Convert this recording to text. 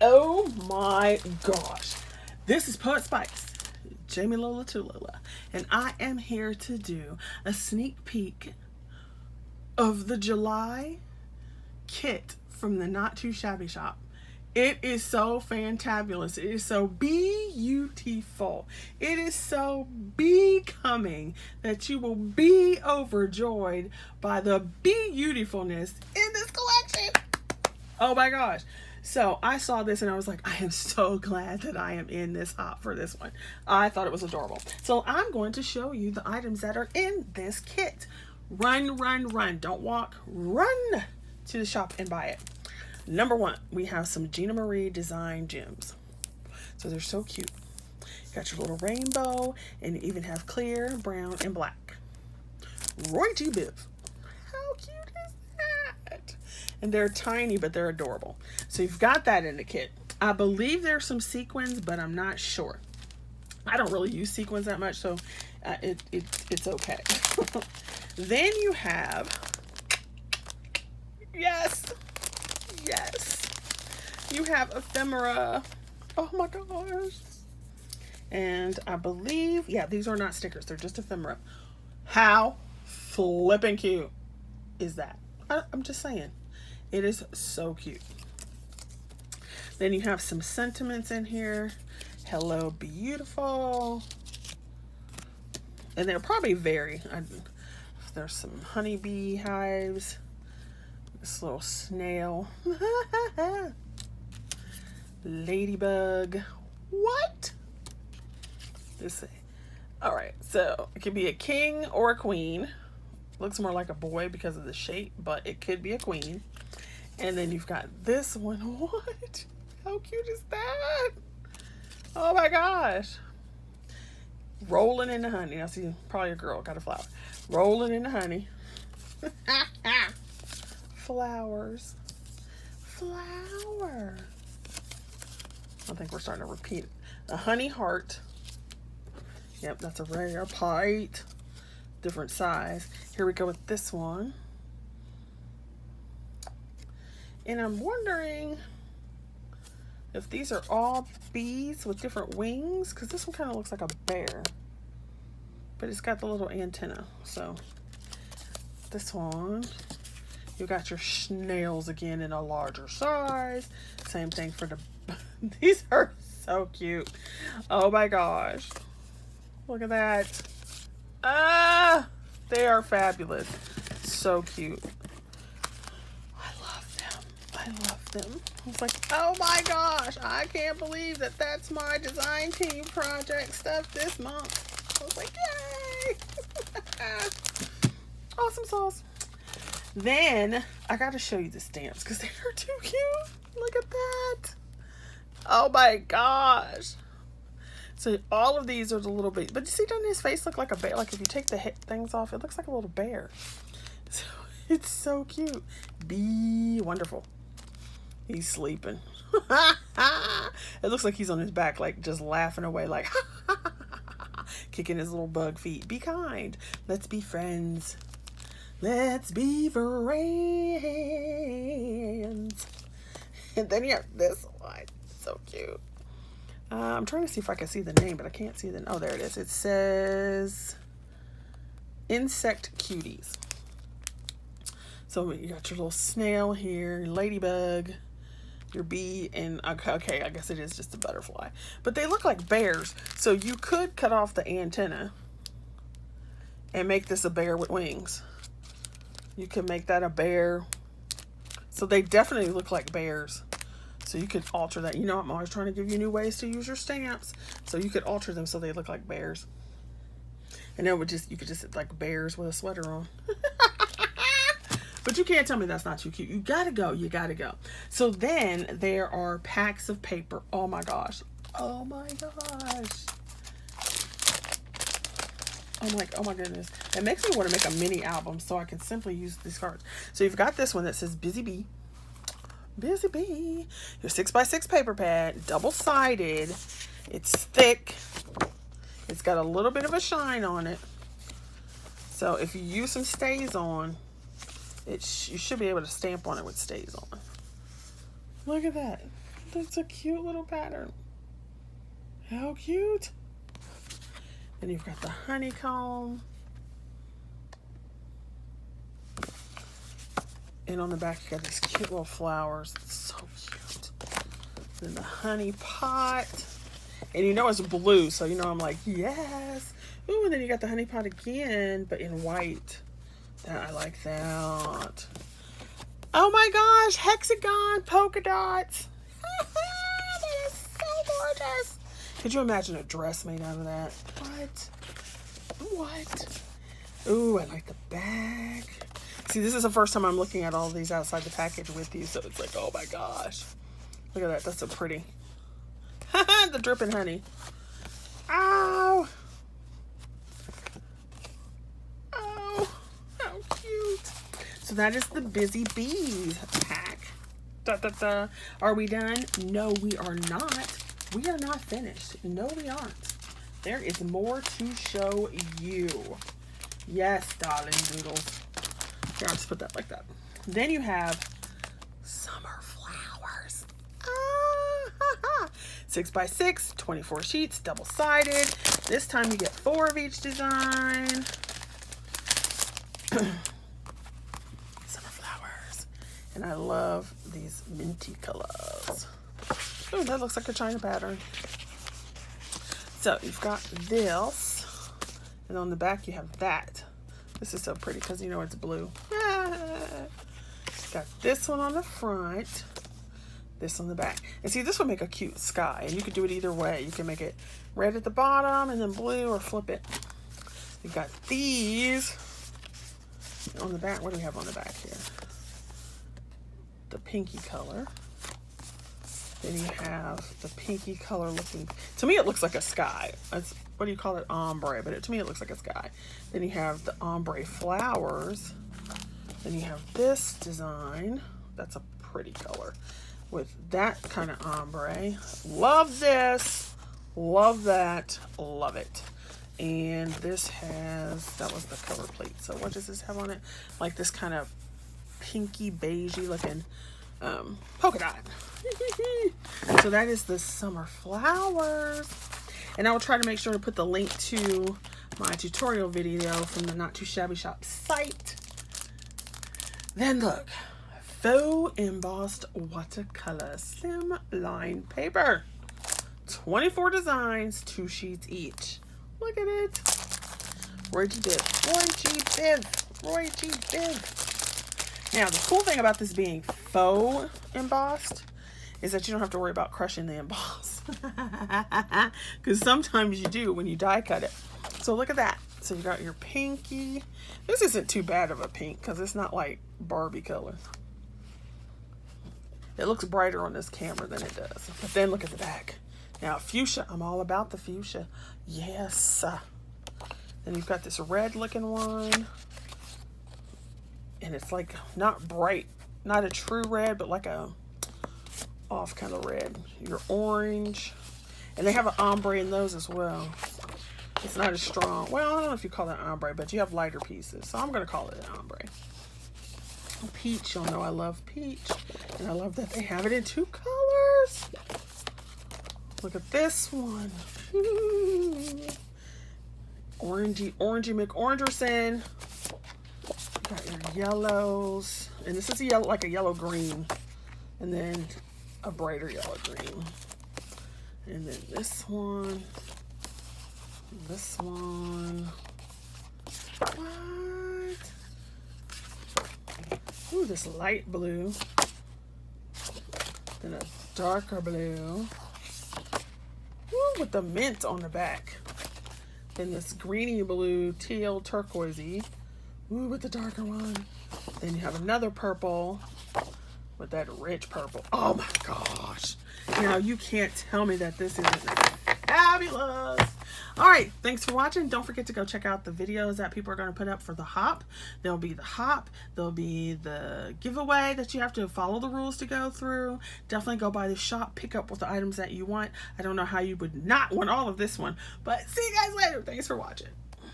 Oh my gosh. This is Poet Spice, Jamie Lola Tulula, and I am here to do a sneak peek of the July kit from the Not Too Shabby shop. It is so fantabulous. It is so beautiful. It is so becoming that you will be overjoyed by the beautifulness in this collection. Oh my gosh. So I saw this and I was like, I am so glad that I am in this hop for this one. I thought it was adorable. So I'm going to show you the items that are in this kit. Run, run, run. Don't walk. Run to the shop and buy it. Number one, we have some Gina Marie design gems. So they're so cute. You got your little rainbow, and you even have clear, brown, and black. Roy G. Biv. How cute is that? And they're tiny, but they're adorable. So you've got that in the kit. I believe there's some sequins, but I'm not sure. I don't really use sequins that much, so it's okay. Then you have, yes, you have ephemera. Oh my gosh. And I believe, yeah, these are not stickers. They're just ephemera. How flippin' cute is that? I'm just saying. It is so cute. Then you have some sentiments in here. Hello, beautiful. And they'll probably vary. There's some honeybee hives. This little snail. Ladybug. What? This. All right. So it could be a king or a queen. Looks more like a boy because of the shape, but it could be a queen. And then you've got this one. What? How cute is that? Oh my gosh. Rolling in the honey. Now see, probably a girl got a flower. Rolling in the honey. Flowers. Flower. I think we're starting to repeat it. A honey heart. Yep, that's a rare pite. Different size. Here we go with this one. And I'm wondering if these are all bees with different wings, because this one kind of looks like a bear, but it's got the little antenna. So this one, you got your snails again in a larger size. Same thing for the, these are so cute. Oh my gosh. Look at that. Ah, they are fabulous. So cute. I love them. I love them. I was like, oh my gosh, I can't believe that that's my design team project stuff this month. I was like, yay. Awesome sauce. Then I got to show you the stamps because they are too cute. Look at that. Oh my gosh. So all of these are the little bit, but you see, doesn't his face look like a bear? Like if you take the things off, it looks like a little bear. So it's so cute. Be wonderful. He's sleeping. It looks like he's on his back, like just laughing away, like kicking his little bug feet. Be kind. Let's be friends. Let's be friends. And then you have this one. So cute. I'm trying to see if I can see the name, but I can't see the. Oh, there it is. It says Insect Cuties. So you got your little snail here, ladybug, your bee, and okay, I guess it is just a butterfly. But they look like bears, so you could cut off the antenna and make this a bear with wings. You could make that a bear. So they definitely look like bears. So you could alter that. You know, I'm always trying to give you new ways to use your stamps. So you could alter them so they look like bears. And then you could just like bears with a sweater on. But you can't tell me that's not too cute. You gotta go. You gotta go. So then there are packs of paper. Oh my gosh. Oh my gosh. I'm like, oh my goodness. It makes me want to make a mini album so I can simply use these cards. So you've got this one that says Busy Bee. Busy Bee. Your 6x6 paper pad, double-sided. It's thick. It's got a little bit of a shine on it. So if you use some stays on, you should be able to stamp on it with stays on. Look at that. That's a cute little pattern. How cute. And you've got the honeycomb. And on the back, you got these cute little flowers. It's so cute. Then the honey pot. And you know it's blue, so you know I'm like, yes. Ooh, and then you got the honey pot again, but in white. I like that. Oh my gosh, hexagon polka dots. That is so gorgeous. Could you imagine a dress made out of that? What? Ooh, I like the bag. See, this is the first time I'm looking at all these outside the package with you, so it's like, oh my gosh. Look at that, that's so pretty. The dripping honey. Ow. Oh, how cute. So that is the Busy Bees pack. Da, da, da. Are we done? No, we are not. We are not finished. No, we aren't. There is more to show you. Yes, darling doodles. Here, I'll just put that like that. Then you have summer flowers. 6x6, 24 sheets, double-sided. This time you get 4 of each design. Summer flowers. And I love these minty colors. Oh, that looks like a China pattern. So you've got this, and on the back you have that. This is so pretty because you know it's blue. Got this one on the front, this on the back. And see, this would make a cute sky, and you could do it either way. You can make it red at the bottom and then blue, or flip it. You got these on the back. What do we have on the back here? The pinky color. Then you have the pinky color looking, to me it looks like a sky. It's, what do you call it? Ombre, but to me it looks like a sky. Then you have the ombre flowers. Then you have this design. That's a pretty color with that kind of ombre. Love this. Love that. Love it. And this has, that was the cover plate. So what does this have on it? Like this kind of pinky beigey looking polka dot. So that is the summer flowers. And I will try to make sure to put the link to my tutorial video from the Not Too Shabby Shop site. Then look, faux embossed watercolor slim line paper. 24 designs, 2 sheets each. Look at it. Roy G. Biv. Roy G. Biv. Roy G. Biv. Now, the cool thing about this being faux embossed is that you don't have to worry about crushing the emboss. Because sometimes you do when you die cut it. So look at that. So you got your pinky. This isn't too bad of a pink because it's not like Barbie color. It looks brighter on this camera than it does. But then look at the back. Now fuchsia, I'm all about the fuchsia. Yes. Then you've got this red looking one. And it's like not bright, not a true red, but like a off kind of red. Your orange. And they have an ombre in those as well. It's not as strong. Well, I don't know if you call that ombre, but you have lighter pieces. So I'm going to call it an ombre. Peach, y'all know I love peach. And I love that they have it in 2 colors. Look at this one. Orangey McOrangerson. Got your yellows. And this is a yellow, like a yellow green. And then a brighter yellow green. And then this one. This one. What? Ooh, this light blue. Then a darker blue. Ooh, with the mint on the back. Then this greeny blue, teal, turquoisey. Ooh, with the darker one. Then you have another purple with that rich purple. Oh my gosh. Now you can't tell me that this isn't fabulous. All right, thanks for watching. Don't forget to go check out the videos that people are going to put up for the hop. There'll be the hop. There'll be the giveaway that you have to follow the rules to go through. Definitely go by the shop, pick up with the items that you want. I don't know how you would not want all of this one, but see you guys later. Thanks for watching.